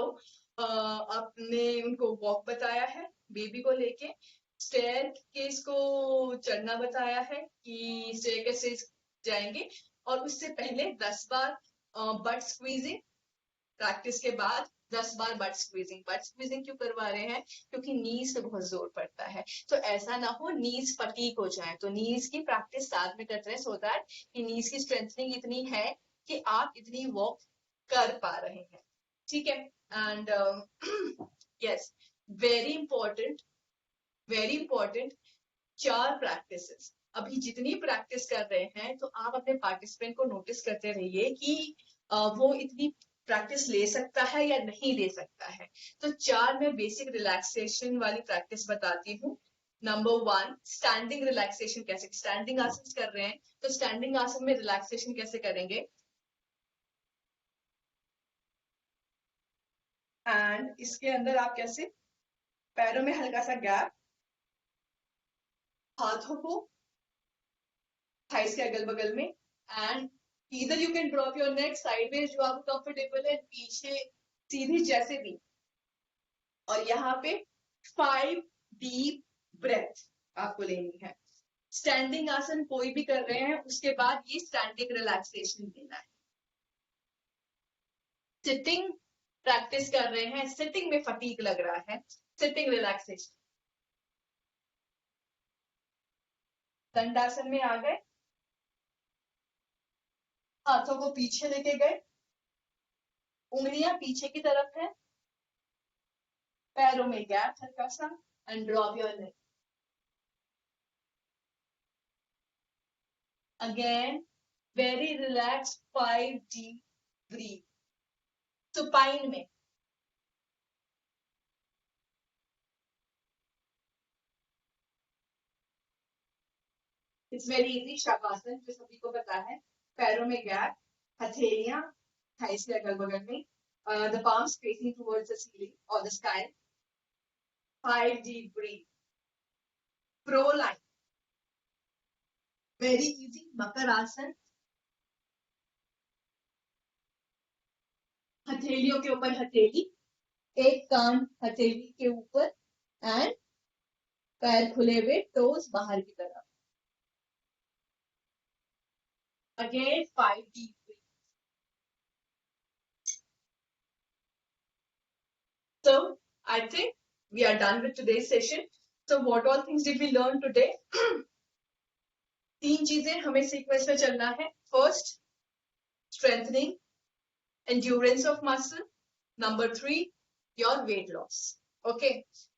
आपने उनको वॉक बताया है, बेबी को लेके स्टेयर केस को चढ़ना बताया है कि स्टेयर कैसे जाएंगे, और उससे पहले 10 बार बट स्क्वीजिंग, प्रैक्टिस के बाद 10 बार बट स्क्वीजिंग। बट स्क्वीजिंग क्यों करवा रहे हैं? क्योंकि नीज पे बहुत जोर पड़ता है, तो ऐसा ना हो नीज फटीक हो जाए। तो नीज की प्रैक्टिस साथ में करते हैं, सो दैट कि नीज की स्ट्रेंथनिंग इतनी है कि आप इतनी वॉक कर पा रहे हैं। ठीक है, and yes, very important, very important, 4 practices. अभी जितनी प्रैक्टिस कर रहे हैं तो आप अपने पार्टिसिपेंट को नोटिस करते रहिए कि वो इतनी प्रैक्टिस ले सकता है या नहीं ले सकता है। तो 4 मैं बेसिक रिलैक्सेशन वाली प्रैक्टिस बताती हूँ। Number 1, standing relaxation. कैसे स्टैंडिंग आसन कर रहे हैं तो स्टैंडिंग आसन में रिलैक्सेशन कैसे करेंगे? एंड इसके अंदर आप कैसे, पैरों में हल्का सा गैप, हाथों को थाइस के अगल बगल में, एंड इधर you can drop your neck sideways जो आपको कंफर्टेबल है, पीछे सीधी जैसे भी। और यहाँ पे 5 डीप ब्रेथ आपको लेनी है। स्टैंडिंग आसन कोई भी कर रहे हैं उसके बाद ये स्टैंडिंग रिलैक्सेशन लेना है। सिटिंग प्रैक्टिस कर रहे हैं, सिटिंग में फटीक लग रहा है, सिटिंग रिलैक्सेशन। दंडासन में आ गए, हाथों को पीछे लेके गए, उंगलियां पीछे की तरफ है, पैरों में गैप हल्का सा, and drop your neck. Again very relax, 5 deep breath. Supine में इट्स वेरी इजी। शवासन जो सभी को पता है, पैरों में गैप, हथेलियां थाइस के अगल बगल में, the palms facing towards the ceiling or the sky, 5 deep breath, pro line, very easy. Makar asana, हथेलियों के ऊपर हथेली, एक कान हथेली के ऊपर एंड पैर खुले हुए, टोज बाहर की तरफ। Again 5 deep breath. So I think we are done with today's session. So what all things did we learn today? 3 चीजें हमें सीक्वेंस में चलना है। First, strengthening endurance of muscle. Number 3, your weight loss. Okay.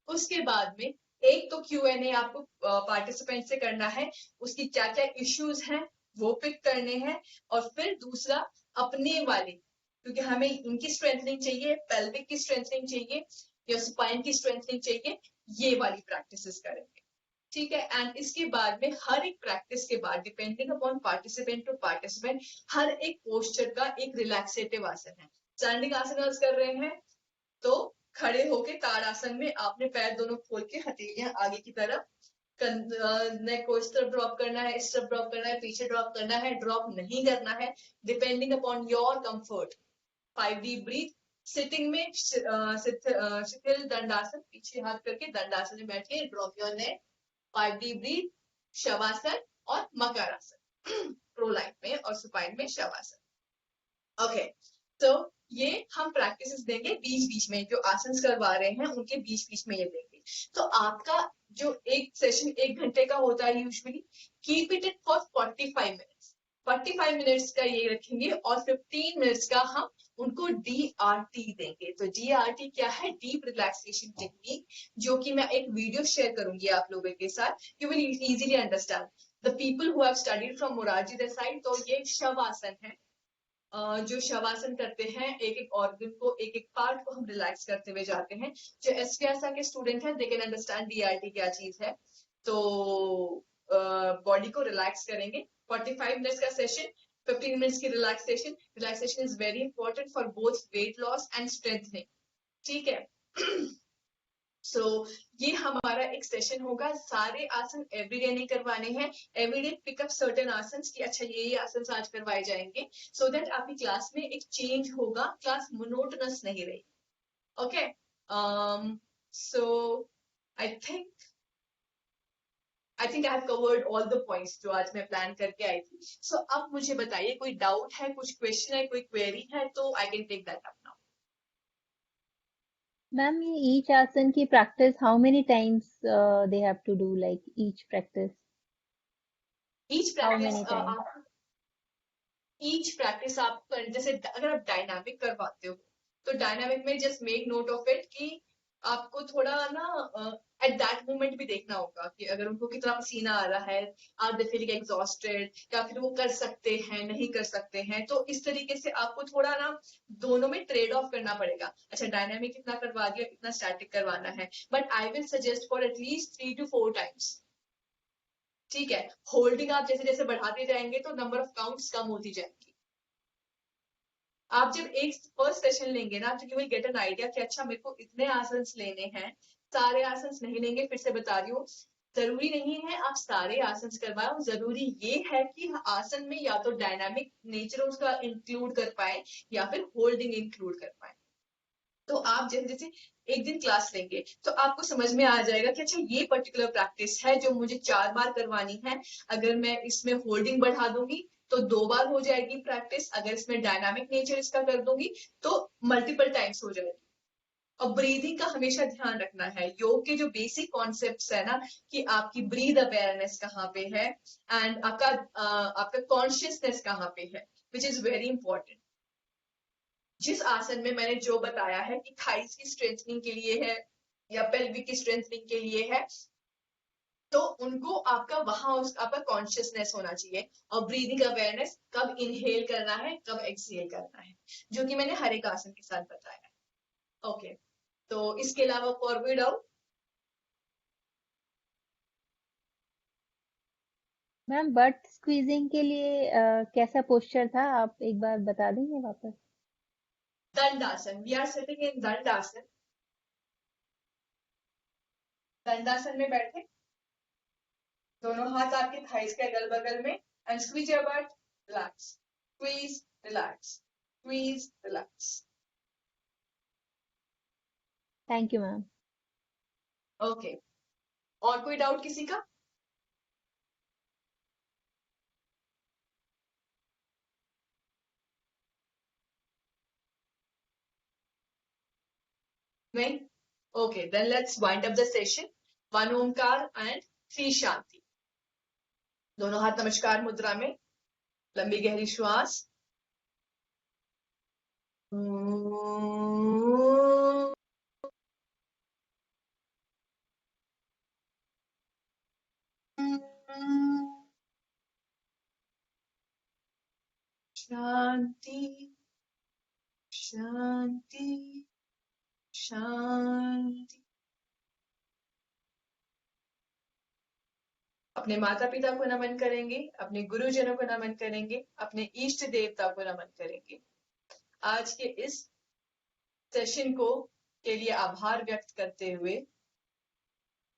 उसके बाद में एक तो Q&A आपको पार्टिसिपेंट से करना है, उसकी क्या क्या इश्यूज हैं वो पिक करने हैं, और फिर दूसरा अपने वाले, क्योंकि हमें इनकी स्ट्रेंथनिंग चाहिए, पेल्विक की स्ट्रेंथनिंग चाहिए या स्पाइन की स्ट्रेंथनिंग चाहिए, ये वाली प्रैक्टिसेस करेंगे। ठीक है। एंड इसके बाद में हर एक प्रैक्टिस के बाद depending upon participant to participant हर एक पोस्चर का एक रिलैक्सेटिव आसन है। स्टैंडिंग आसन कर रहे हैं तो खड़े होके ताड़ासन में आपने पैर दोनों खोल के हथेलियां आगे की तरफ, नेक को इस तरफ ड्रॉप करना है, इस तरफ ड्रॉप करना है, पीछे ड्रॉप करना है, ड्रॉप नहीं करना है, depending upon your comfort. 5 deep breath. Sitting में शिथिल दंडासन, पीछे हाथ करके दंडासन में बैठ के drop your neck. 5 deep breath, shavasana और मकरासन प्रो लाइन में, और सुपाइन में शवासन। ओके, तो ये हम प्रैक्टिसेस देंगे बीच बीच में, जो आसन करवा रहे हैं उनके बीच बीच में ये देंगे। तो आपका जो एक सेशन 1 घंटे का होता है usually, keep it for 45 minutes. 45 minutes का ये रखेंगे और 15 मिनट्स का हम उनको DRT देंगे। तो DRT क्या है? डीप रिलैक्सेशन टेक्निक, जो कि मैं एक वीडियो शेयर करूंगी आप लोगों के साथ। You will easily understand. The people who have studied from Morarji Desai, तो ये शवासन है। जो शवासन करते हैं, एक एक ऑर्गन को, एक एक पार्ट को हम रिलैक्स करते हुए जाते हैं। जो एसपीआरसा के स्टूडेंट हैं, दे कैन अंडरस्टैंड DRT क्या चीज है। तो बॉडी को रिलैक्स करेंगे। 45 मिनट्स का सेशन, 15 मिनट्स की relaxation. Relaxation is very important for both wait loss and strengthening. ठीक है। सो ये हमारा एक सेशन होगा। सारे आसन एवरीडे नहीं करवाने हैं, एवरीडे पिकअप सर्टेन आसन की, अच्छा ये आसन आज करवाए जाएंगे, सो दैट आपकी क्लास में एक चेंज होगा, क्लास मोनोटोनस नहीं रहेगी। Okay, so I think I have covered all the points जो आज मैं प्लान करके आई थी। सो अब मुझे बताइए, कोई डाउट है, कुछ क्वेश्चन है, कोई क्वेरी है, तो I can take that up now. Ma'am, ये ईच आसन की practice how many times they have to do, like each practice each how many practice times? आप जैसे अगर आप डायनामिक करवाते हो, तो डायनामिक में just make note of it कि आपको थोड़ा ना एट दैट मोमेंट भी देखना होगा कि अगर उनको कितना पसीना आ रहा है, आर दे फीलिंग एग्जॉस्टेड, या फिर वो कर सकते हैं नहीं कर सकते हैं। तो इस तरीके से आपको थोड़ा ना दोनों में ट्रेड ऑफ करना पड़ेगा। अच्छा, डायनामिक इतना करवा दिया, इतना स्टैटिक करवाना है, but I will suggest for at least 3 to 4 times. ठीक है। होल्डिंग आप जैसे जैसे बढ़ाते जाएंगे तो नंबर ऑफ काउंट्स कम होती जाएंगी। आप जब एक फर्स्ट सेशन लेंगे ना, तो you will get an idea कि अच्छा मेरे को इतने आसन लेने हैं। सारे आसन नहीं लेंगे, फिर से बता रही हूँ, जरूरी नहीं है आप सारे आसन करवाओ। जरूरी ये है कि आसन में या तो डायनामिक नेचर उसका इंक्लूड कर पाए या फिर होल्डिंग इंक्लूड कर पाए। तो आप जैसे जैसे एक दिन क्लास लेंगे तो आपको समझ में आ जाएगा कि अच्छा ये पर्टिकुलर प्रैक्टिस है जो मुझे 4 बार करवानी है। अगर मैं इसमें होल्डिंग बढ़ा दूंगी तो 2 बार हो जाएगी प्रैक्टिस। अगर इसमें डायनामिक नेचर इसका कर दूंगी तो मल्टीपल टाइम्स हो जाएगी। और ब्रीदिंग का हमेशा ध्यान रखना है। योग के जो बेसिक कॉन्सेप्ट्स है ना, कि आपकी ब्रीद अवेयरनेस कहाँ पे है एंड आपका कॉन्शियसनेस कहाँ पे है, विच इज वेरी इंपॉर्टेंट। जिस आसन में मैंने जो बताया है कि थाइस की स्ट्रेंथनिंग के लिए है या पेल्विक की स्ट्रेंथनिंग के लिए है, तो उनको आपका वहां आपका कॉन्शियसनेस होना चाहिए। और ब्रीदिंग अवेयरनेस, कब इनहेल करना है, कब एक्सहेल करना है, जो कि मैंने हर एक आसन के साथ बताया है। ओके, तो इसके अलावा और कोई डाउट? मैम बट स्क्वीजिंग के लिए कैसा पोस्चर था, आप एक बार बता देंगे वापस? दंडासन, वी आर सिटिंग इन दंडासन। दंडासन में बैठे, दोनों हाथ आपके थाइस के अगल बगल में, and squeeze your butt, relax, squeeze, relax, squeeze, relax. Thank you ma'am. Okay, और कोई डाउट किसी का? नहीं? Okay, then let's wind up the session. 1 Omkar and 3 shanti. दोनों हाथ नमस्कार मुद्रा में, लंबी गहरी श्वास। शांति, शांति, शांति। अपने माता पिता को नमन करेंगे, अपने गुरुजनों को नमन करेंगे, अपने इष्ट देवता को नमन करेंगे। आज के इस सेशन को के लिए आभार व्यक्त करते हुए,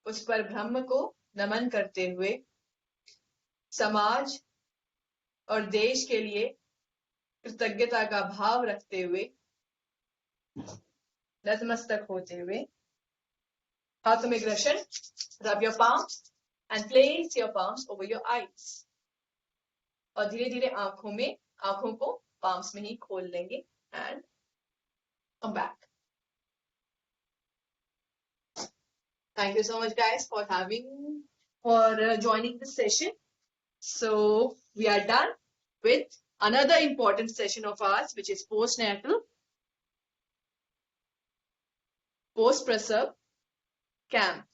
उस पर ब्रह्म को नमन करते हुए, समाज और देश के लिए कृतज्ञता का भाव रखते हुए, नतमस्तक होते हुए, हाथों में ग्रशन, rub your palms and place your palms over your eyes, और धीरे धीरे आंखों को palms में ही खोल लेंगे and come back. Thank you so much guys for joining this session. So we are done with another important session of ours, which is postnatal, post-prasav camp.